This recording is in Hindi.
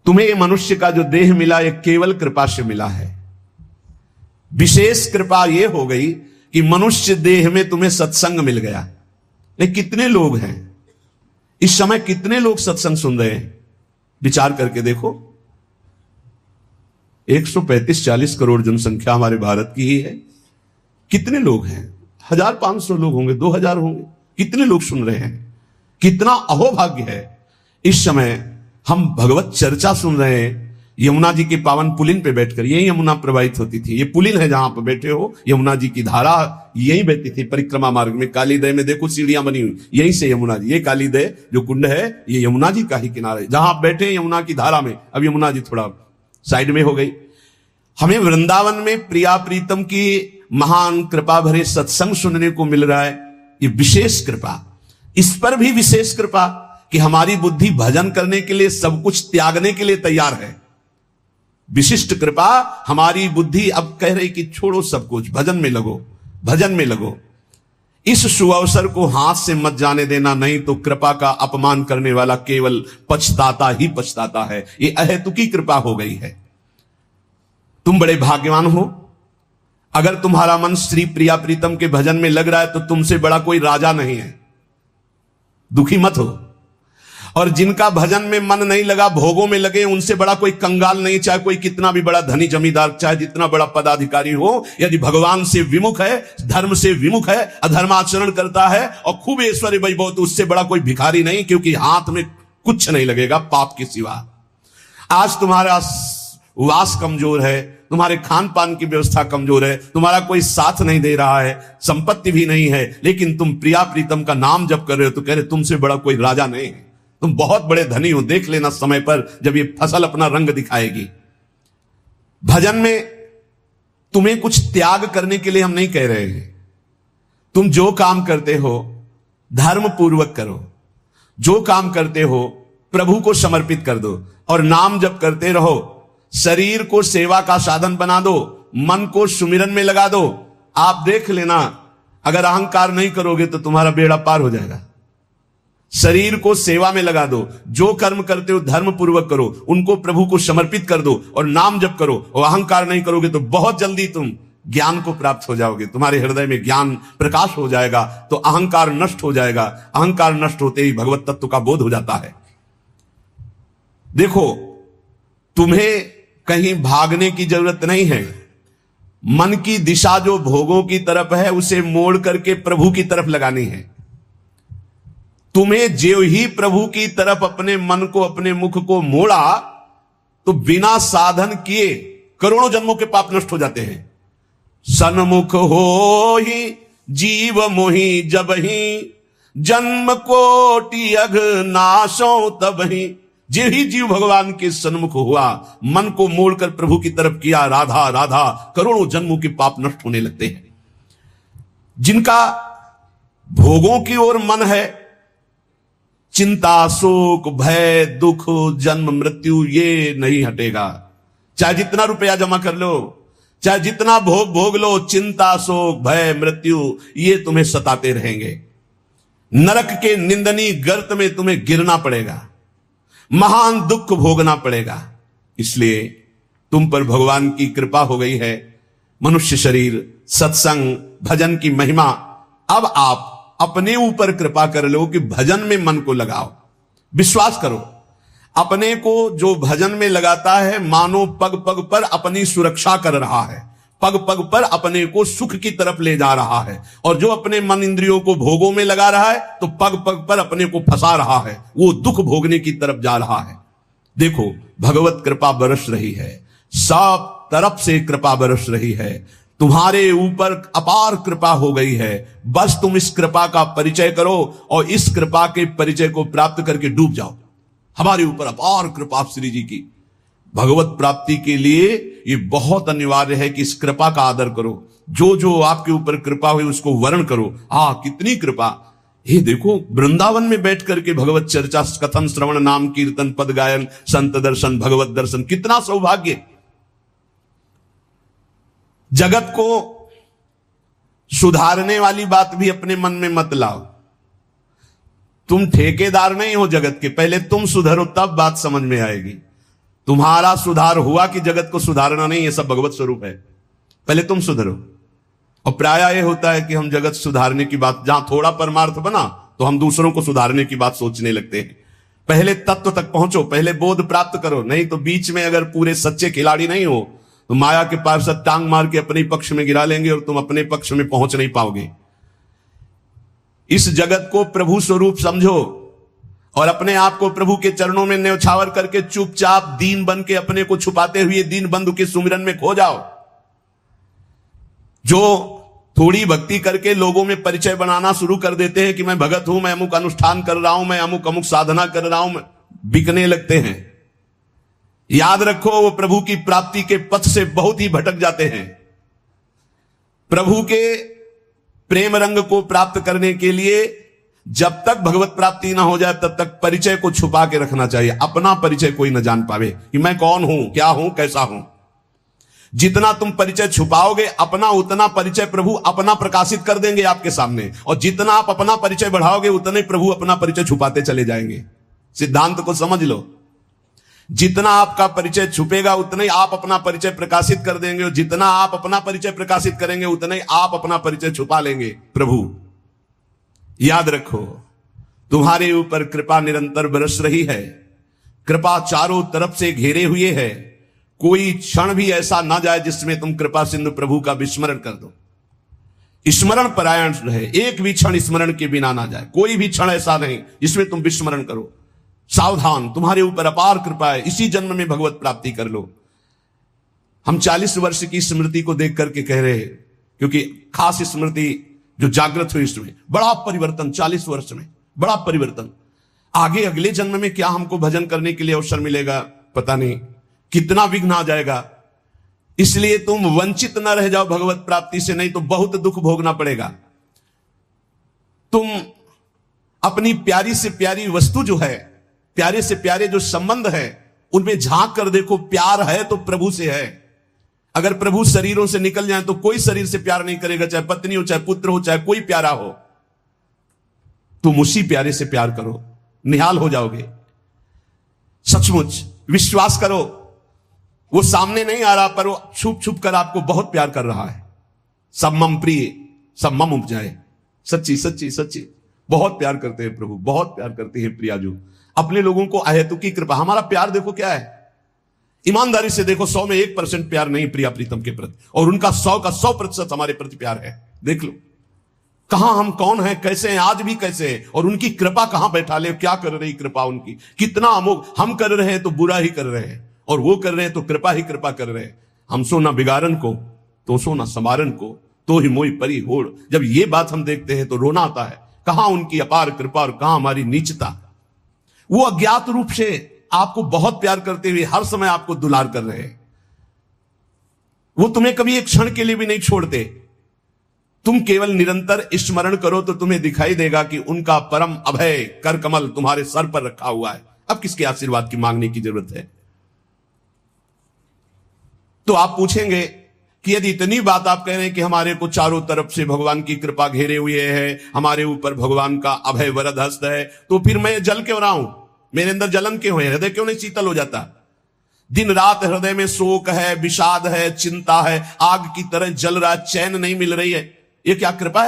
तुम्हें ये मनुष्य का जो देह मिला ये केवल कृपा से मिला है। विशेष कृपा ये हो गई कि मनुष्य देह में तुम्हें सत्संग मिल गया। लेकिन कितने लोग हैं इस समय, कितने लोग सत्संग सुन रहे हैं? विचार करके देखो। 135-40 करोड़ जनसंख्या हमारे भारत की ही है। कितने लोग हैं? 1500 लोग होंगे, 2000 होंगे। कितने लोग सुन रहे हैं? कितना अहोभाग्य है। इस समय हम भगवत चर्चा सुन रहे हैं यमुना जी के पावन पुलिन पे बैठकर। यही यमुना प्रवाहित होती थी। ये पुलिन है जहां पर बैठे हो, यमुना जी की धारा यही बहती थी परिक्रमा मार्ग में। कालीदय में देखो सीढ़ियां बनी हुई, यहीं से यमुना जी, ये कालीदय जो कुंड है ये यमुना जी का ही किनारा है। जहां आप बैठे यमुना की धारा में, अब यमुना जी थोड़ा साइड में हो गई। हमें वृंदावन में प्रिया प्रीतम की महान कृपा भरे सत्संग सुनने को मिल रहा है। ये विशेष कृपा। इस पर भी विशेष कृपा कि हमारी बुद्धि भजन करने के लिए, सब कुछ त्यागने के लिए तैयार है। विशिष्ट कृपा। हमारी बुद्धि अब कह रही कि छोड़ो सब कुछ, भजन में लगो, भजन में लगो। इस सुअवसर को हाथ से मत जाने देना, नहीं तो कृपा का अपमान करने वाला केवल पछताता ही पछताता है। ये अहेतुकी कृपा हो गई है। तुम बड़े भाग्यवान हो अगर तुम्हारा मन श्री प्रिया प्रीतम के भजन में लग रहा है, तो तुमसे बड़ा कोई राजा नहीं है। दुखी मत हो। और जिनका भजन में मन नहीं लगा, भोगों में लगे, उनसे बड़ा कोई कंगाल नहीं। चाहे कोई कितना भी बड़ा धनी जमींदार, चाहे जितना बड़ा पदाधिकारी हो, यदि भगवान से विमुख है, धर्म से विमुख है, अधर्माचरण करता है और खूब ऐश्वर्य वैभव, तो उससे बड़ा कोई भिखारी नहीं, क्योंकि हाथ में कुछ नहीं लगेगा पाप के सिवा। आज तुम्हारा वास कमजोर है, तुम्हारे खान पान की व्यवस्था कमजोर है, तुम्हारा कोई साथ नहीं दे रहा है, संपत्ति भी नहीं है, लेकिन तुम प्रिया प्रीतम का नाम जप कर रहे हो, तो कह रहे तुमसे बड़ा कोई राजा नहीं है, तुम बहुत बड़े धनी हो। देख लेना समय पर जब ये फसल अपना रंग दिखाएगी। भजन में तुम्हें कुछ त्याग करने के लिए हम नहीं कह रहे हैं। तुम जो काम करते हो धर्म पूर्वक करो, जो काम करते हो प्रभु को समर्पित कर दो और नाम जप करते रहो। शरीर को सेवा का साधन बना दो, मन को सुमिरन में लगा दो। आप देख लेना, अगर अहंकार नहीं करोगे तो तुम्हारा बेड़ा पार हो जाएगा। शरीर को सेवा में लगा दो, जो कर्म करते हो धर्म पूर्वक करो, उनको प्रभु को समर्पित कर दो और नाम जप करो। और अहंकार नहीं करोगे तो बहुत जल्दी तुम ज्ञान को प्राप्त हो जाओगे। तुम्हारे हृदय में ज्ञान प्रकाश हो जाएगा, तो अहंकार नष्ट हो जाएगा। अहंकार नष्ट होते ही भगवत तत्व का बोध हो जाता है। देखो, तुम्हें कहीं भागने की जरूरत नहीं है। मन की दिशा जो भोगों की तरफ है, उसे मोड़ करके प्रभु की तरफ लगानी है। तुम्हें जो ही प्रभु की तरफ अपने मन को, अपने मुख को मोड़ा, तो बिना साधन किए करोड़ों जन्मों के पाप नष्ट हो जाते हैं। सन्मुख हो ही जीव मोहि जब ही, जन्म कोटि अघ नाशो तब ही। जो ही जीव भगवान के सन्मुख हुआ, मन को मोड़कर प्रभु की तरफ किया, राधा राधा, करोड़ों जन्मों के पाप नष्ट होने लगते हैं। जिनका भोगों की ओर मन है, चिंता, शोक, भय, दुख, जन्म, मृत्यु, ये नहीं हटेगा। चाहे जितना रुपया जमा कर लो, चाहे जितना भोग भोग लो, चिंता, शोक, भय, मृत्यु, ये तुम्हें सताते रहेंगे। नरक के निंदनीय गर्त में तुम्हें गिरना पड़ेगा, महान दुख भोगना पड़ेगा। इसलिए तुम पर भगवान की कृपा हो गई है। मनुष्य शरीर, सत्संग, भजन की महिमा। अब आप अपने ऊपर कृपा कर लो कि भजन में मन को लगाओ। विश्वास करो, अपने को जो भजन में लगाता है, मानो पग पग पर अपनी सुरक्षा कर रहा है, पग पग पर अपने को सुख की तरफ ले जा रहा है। और जो अपने मन इंद्रियों को भोगों में लगा रहा है, तो पग पग पर अपने को फंसा रहा है, वो दुख भोगने की तरफ जा रहा है। देखो, भगवत कृपा बरस रही है, सब तरफ से कृपा बरस रही है। तुम्हारे ऊपर अपार कृपा हो गई है। बस तुम इस कृपा का परिचय करो और इस कृपा के परिचय को प्राप्त करके डूब जाओ। हमारे ऊपर अपार कृपा श्री जी की। भगवत प्राप्ति के लिए ये बहुत अनिवार्य है कि इस कृपा का आदर करो। जो जो आपके ऊपर कृपा हुई उसको वर्ण करो। कितनी कृपा। ये देखो, वृंदावन में बैठ करके भगवत चर्चा, कथन, श्रवण, नाम कीर्तन, पद गायन, संत दर्शन, भगवत दर्शन, कितना सौभाग्य। जगत को सुधारने वाली बात भी अपने मन में मत लाओ। तुम ठेकेदार नहीं हो जगत के, पहले तुम सुधरो तब बात समझ में आएगी। तुम्हारा सुधार हुआ कि जगत को सुधारना नहीं, ये सब भगवत स्वरूप है। पहले तुम सुधरो। और प्राय यह होता है कि हम जगत सुधारने की बात, जहां थोड़ा परमार्थ बना तो हम दूसरों को सुधारने की बात सोचने लगते हैं। पहले तत्व तक पहुंचो, पहले बोध प्राप्त करो, नहीं तो बीच में अगर पूरे सच्चे खिलाड़ी नहीं हो तो माया के पार्षद टांग मार के अपने पक्ष में गिरा लेंगे और तुम अपने पक्ष में पहुंच नहीं पाओगे। इस जगत को प्रभु स्वरूप समझो और अपने आप को प्रभु के चरणों में न्यौछावर करके चुपचाप दीन बन के अपने को छुपाते हुए दीन बंधु के सुमिरन में खो जाओ। जो थोड़ी भक्ति करके लोगों में परिचय बनाना शुरू कर देते हैं कि मैं भगत हूं, मैं अमुक अनुष्ठान कर रहा हूं, मैं अमुक अमुक साधना कर रहा हूं, बिकने लगते हैं। याद रखो, वो प्रभु की प्राप्ति के पथ से बहुत ही भटक जाते हैं। प्रभु के प्रेम रंग को प्राप्त करने के लिए जब तक भगवत प्राप्ति ना हो जाए तब तक परिचय को छुपा के रखना चाहिए। अपना परिचय कोई न जान पावे कि मैं कौन हूं, क्या हूं, कैसा हूं। जितना तुम परिचय छुपाओगे अपना, उतना परिचय प्रभु अपना प्रकाशित कर देंगे आपके सामने। और जितना आप अपना परिचय बढ़ाओगे उतने प्रभु अपना परिचय छुपाते चले जाएंगे। सिद्धांत को समझ लो। जितना आपका परिचय छुपेगा उतना ही आप अपना परिचय प्रकाशित कर देंगे, और जितना आप अपना परिचय प्रकाशित करेंगे उतना ही आप अपना परिचय छुपा लेंगे। प्रभु याद रखो, तुम्हारे ऊपर कृपा निरंतर बरस रही है। कृपा चारों तरफ से घेरे हुए है। कोई क्षण भी ऐसा ना जाए जिसमें तुम कृपा सिंधु प्रभु का विस्मरण कर दो। स्मरण परायण रहे, एक भी क्षण स्मरण के बिना ना जाए। कोई भी क्षण ऐसा नहीं जिसमें तुम विस्मरण करो। सावधान, तुम्हारे ऊपर अपार कृपा है। इसी जन्म में भगवत प्राप्ति कर लो। हम 40 वर्ष की स्मृति को देख करके कह रहे हैं, क्योंकि खास स्मृति जो जागृत हुई इसमें बड़ा परिवर्तन, 40 वर्ष में बड़ा परिवर्तन। आगे अगले जन्म में क्या हमको भजन करने के लिए अवसर मिलेगा पता नहीं, कितना विघ्न आ जाएगा। इसलिए तुम वंचित न रह जाओ भगवत प्राप्ति से, नहीं तो बहुत दुख भोगना पड़ेगा। तुम अपनी प्यारी से प्यारी वस्तु जो है, प्यारे से प्यारे जो संबंध है, उनमें झांक कर देखो। प्यार है तो प्रभु से है। अगर प्रभु शरीरों से निकल जाए तो कोई शरीर से प्यार नहीं करेगा, चाहे पत्नी हो, चाहे पुत्र हो, चाहे कोई प्यारा हो। तुम उसी प्यारे से प्यार करो, निहाल हो जाओगे। सचमुच विश्वास करो, वो सामने नहीं आ रहा पर वो छुप छुप कर आपको बहुत प्यार कर रहा है। सब मम प्रिय, सब मम उपजाए। सच्ची सच्ची सच्ची बहुत प्यार करते हैं प्रभु, बहुत प्यार करते हैं प्रियाजू अपने लोगों को। अहेतु की कृपा। हमारा प्यार देखो क्या है, ईमानदारी से देखो, 100 में 1% प्यार नहीं प्रिया प्रीतम के प्रति, और उनका 100 का 100% हमारे प्रति प्यार है। देख लो कहां हम कौन है, कैसे हैं, आज भी कैसे हैं, और उनकी कृपा कहां बैठा ले। क्या कर रही कृपा उनकी, कितना अमोघ। हम कर रहे हैं तो बुरा ही कर रहे हैं, और वो कर रहे हैं तो कृपा ही कृपा कर रहे हैं। हम सो ना बिगाड़न को, तो सो ना समारन को, तो ही मोई परी होड़। जब ये बात हम देखते हैं तो रोना आता है। कहां उनकी अपार कृपा और कहां हमारी नीचता। वो अज्ञात रूप से आपको बहुत प्यार करते हुए हर समय आपको दुलार कर रहे हैं। वो तुम्हें कभी एक क्षण के लिए भी नहीं छोड़ते। तुम केवल निरंतर स्मरण करो तो तुम्हें दिखाई देगा कि उनका परम अभय कर कमल तुम्हारे सर पर रखा हुआ है। अब किसके आशीर्वाद की मांगने की जरूरत है। तो आप पूछेंगे कि यदि इतनी बात आप कह रहे हैं कि हमारे को चारों तरफ से भगवान की कृपा घेरे हुए है, हमारे ऊपर भगवान का अभय वरद हस्त है, तो फिर मैं जल क्यों रहा हूं, मेरे अंदर जलन क्यों है, हृदय क्यों नहीं शीतल हो जाता। दिन रात हृदय में शोक है, विषाद है, चिंता है, आग की तरह जल रहा, चैन नहीं मिल रही है। ये क्या कृपा है।